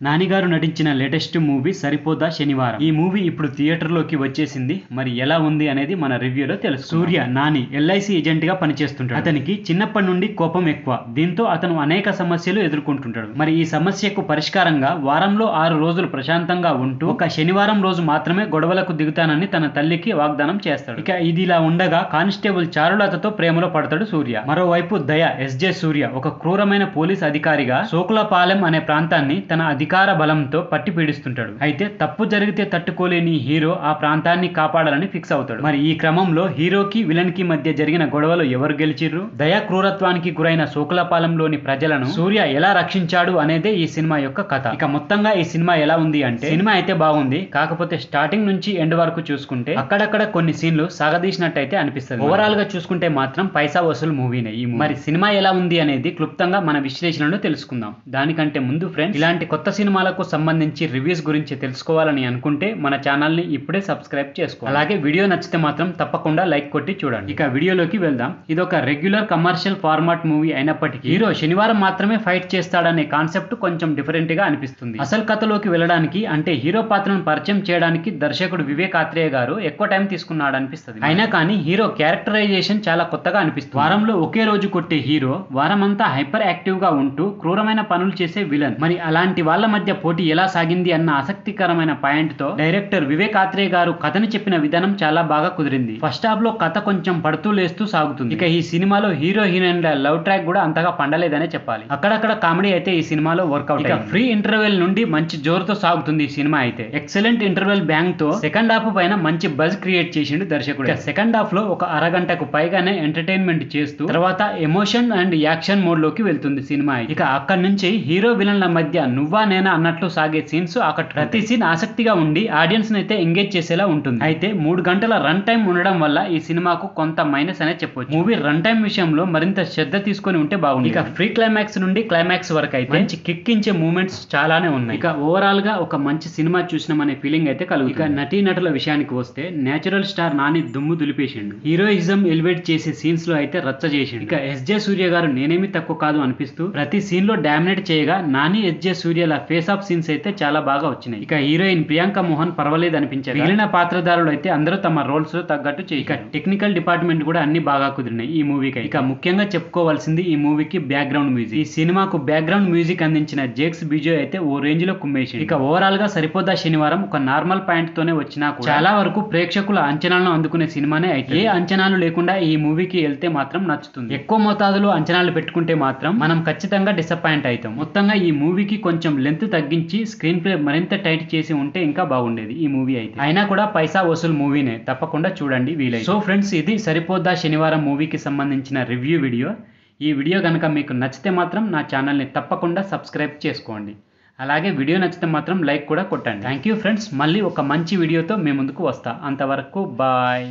నాని గారు నటించిన latest movie సరిపోదా శనివారం. ఈ మూవీ ఇప్పుడు థియేటర్లోకి వచ్చేసింది. మరి ఎలా ఉంది అనేది మన రివ్యూలో తెలుసు. సూర్య నాని ఎల్ఐసి ఏజెంట్ గా పనిచేస్తుంటాడు. అతనికి చిన్నప్పటి నుండి కోపం ఎక్కువ. దీంతో అతను అనేక సమస్యలు ఎదుర్కొంటుంటాడు. మరి ఈ సమస్యకు పరిష్కారంగా వారంలో 6 రోజులు ప్రశాంతంగా ఉంటూ ఒక శనివారం రోజు మాత్రమే గొడవలకు దిగుతానని తన తల్లికి వాగ్దానం చేస్తాడు. ఇక ఇదిలా ఉండగా కానిస్టేబుల్ చారులతతో ప్రేమలో పడతాడు సూర్య. మరోవైపు దయ ఎస్జే సూర్య ఒక క్రూరమైన పోలీస్ అధికారిగా సోకులపాలెం అనే ప్రాంతాన్ని తన అధికార బలంతో పట్టి పీడిస్తుంటాడు. అయితే తప్పు జరిగితే తట్టుకోలేని హీరో ఆ ప్రాంతాన్ని కాపాడాలని ఫిక్స్ అవుతాడు. మరి ఈ క్రమంలో హీరోకి విలన్ కి మధ్య జరిగిన గొడవలు ఎవరు గెలిచిర్రు, దయా క్రూరత్వానికి గురైన సోకులపాలెంలోని ప్రజలను సూర్య ఎలా రక్షించాడు అనేదే ఈ సినిమా యొక్క కథ. ఇక మొత్తంగా ఈ సినిమా ఎలా ఉంది అంటే, సినిమా అయితే బాగుంది. కాకపోతే స్టార్టింగ్ నుంచి ఎండ్ వరకు చూసుకుంటే అక్కడక్కడ కొన్ని సీన్లు సాగదీసినట్టయితే అనిపిస్తుంది. ఓవరాల్ గా చూసుకుంటే మాత్రం పైసా వసూలు మూవీనే ఈ మూవీ. మరి సినిమా ఎలా ఉంది అనేది క్లుప్తంగా మన విశ్లేషణలో తెలుసుకుందాం. దానికంటే ముందు ఫ్రెండ్స్, ఇలాంటి కొత్త సినిమాలకు సంబంధించి రివ్యూస్ గురించి తెలుసుకోవాలని అనుకుంటే మన ఛానల్ ని ఇప్పుడే సబ్స్క్రైబ్ చేసుకోండి. అలాగే వీడియో నచ్చితే మాత్రం తప్పకుండా లైక్ కొట్టి చూడండి. ఇక వీడియోలోకి వెళ్దాం. ఇది ఒక రెగ్యులర్ కమర్షియల్ ఫార్మాట్ మూవీ అయినప్పటికీ హీరో శనివారం మాత్రమే ఫైట్ చేస్తాడనే కాన్సెప్ట్ కొంచెం డిఫరెంట్ గా అనిపిస్తుంది. అసలు కథలోకి వెళ్ళడానికి అంటే హీరో పాత్రను పరిచయం చేయడానికి దర్శకుడు వివేక్ ఆత్రేయ గారు ఎక్కువ టైం తీసుకున్నాడు అనిపిస్తుంది. అయినా కానీ హీరో క్యారెక్టరైజేషన్ చాలా కొత్తగా అనిపిస్తుంది. వారంలో ఒకే రోజు కొట్టే హీరో వారమంతా హైపర్ యాక్టివ్ గా ఉంటూ క్రూరమైన పనులు చేసే విలన్. మరి అలాంటి వాళ్ళ మధ్య పోటీ ఎలా సాగింది అన్న ఆసక్తికరమైన పాయింట్ తో డైరెక్టర్ వివేక్ ఆత్రేయ గారు కథని చెప్పిన విధానం చాలా బాగా కుదిరింది. ఫస్ట్ హాఫ్ లో కథ కొంచెం పడుతూ లేస్తూ సాగుతుంది. ఇక ఈ సినిమాలో హీరో హీరోయిన్ల లవ్ ట్రాక్ కూడా అంతగా పండలేదనే చెప్పాలి. అక్కడక్కడ కామెడీ అయితే ఈ సినిమాలో వర్కౌట్. ఇక ఫ్రీ ఇంటర్వెల్ నుండి మంచి జోరుతో సాగుతుంది ఈ సినిమా అయితే. ఎక్సలెంట్ ఇంటర్వెల్ బ్యాంగ్ తో సెకండ్ హాఫ్ పైన మంచి బజ్ క్రియేట్ చేసిండు దర్శకుడు. సెకండ్ హాఫ్ లో ఒక అరగంటకు పైగానే ఎంటర్టైన్మెంట్ చేస్తూ తర్వాత ఎమోషన్ అండ్ యాక్షన్ మోడ్ లోకి వెళ్తుంది సినిమా. ఇక అక్కడి నుంచి హీరో విలన్ల మధ్య నువ్వా నేనా అన్నట్లు సాగే సీన్స్ అక్కడ ప్రతి సీన్ ఆసక్తిగా ఉండి ఆడియన్స్ అయితే ఎంగేజ్ చేసేలా ఉంటుంది. అయితే 3 గంటల రన్ టైం ఉండడం వల్ల ఈ సినిమాకు కొంత మైనస్ అనే చెప్పొచ్చు. మూవీ రన్ టైం విషయంలో మరింత శ్రద్ధ తీసుకొని ఉంటే బాగుంది. ఇక ఫ్రీ క్లైమాక్స్ నుండి క్లైమాక్స్ వరకు అయితే మంచి కిక్కించే మూమెంట్స్ చాలానే ఉన్నాయి. ఇక ఓవరాల్ గా ఒక మంచి సినిమా చూసినామనే ఫీలింగ్ అయితే కలుగుతుంది. ఇక నటీనటుల విషయానికి వస్తే నేచురల్ స్టార్ నాని దుమ్ము దులిపేసిండు. హీరోయిజం ఎలివేట్ చేసే సీన్స్ లో అయితే రచ్చ చేసిండు. ఇక ఎస్జే సూర్య గారు నేనేమి తక్కువ కాదు అనిపిస్తూ ప్రతి సీన్ లో డామినేట్ చేయగా నాని ఎస్జే సూర్యల ఫేస్ ఆఫ్ సీన్స్ అయితే చాలా బాగా వచ్చినాయి. ఇక హీరోయిన్ ప్రియాంక మోహన్ పర్వాలేదు అనిపించారు. మిగిలిన పాత్రధారులు అయితే అందరూ తమ రోల్స్ లో తగ్గట్టు చేయి. ఇక టెక్నికల్ డిపార్ట్మెంట్ కూడా అన్ని బాగా కుదిరినాయి ఈ మూవీకి. ఇక ముఖ్యంగా చెప్పుకోవాల్సింది ఈ మూవీకి బ్యాక్గ్రౌండ్ మ్యూజిక్. ఈ సినిమాకు బ్యాక్గ్రౌండ్ మ్యూజిక్ అందించిన జేక్స్ బిజో అయితే ఓ రేంజ్ లో కుమ్మేసింది. ఇక ఓవరాల్ గా సరిపోదా శనివారం ఒక నార్మల్ పాయింట్ తోనే వచ్చినా చాలా వరకు ప్రేక్షకుల అంచనాలను అందుకునే సినిమానే అయితే. ఏ అంచనాలు లేకుండా ఈ మూవీకి వెళ్తే మాత్రం నచ్చుతుంది. ఎక్కువ మోతాదులో అంచనాలు పెట్టుకుంటే మాత్రం మనం ఖచ్చితంగా డిసప్పాయింట్ అవుతాం. మొత్తంగా ఈ మూవీకి కొంచెం లెంత్ తగ్గించి స్క్రీన్ ప్లే మరింత టైట్ చేసి ఉంటే ఇంకా బాగుండేది ఈ మూవీ అయితే. అయినా కూడా పైసా వసూలు మూవీనే, తప్పకుండా చూడండి వీలైతే. సో ఫ్రెండ్స్, ఇది సరిపోదా శనివారం మూవీకి సంబంధించిన రివ్యూ వీడియో. ఈ వీడియో కనుక మీకు నచ్చితే మాత్రం నా ఛానల్ని తప్పకుండా సబ్స్క్రైబ్ చేసుకోండి. అలాగే వీడియో నచ్చితే మాత్రం లైక్ కూడా కొట్టండి. Thank you friends. మళ్ళీ ఒక మంచి వీడియోతో మీ ముందుకు వస్తా. అంతవరకు బాయ్.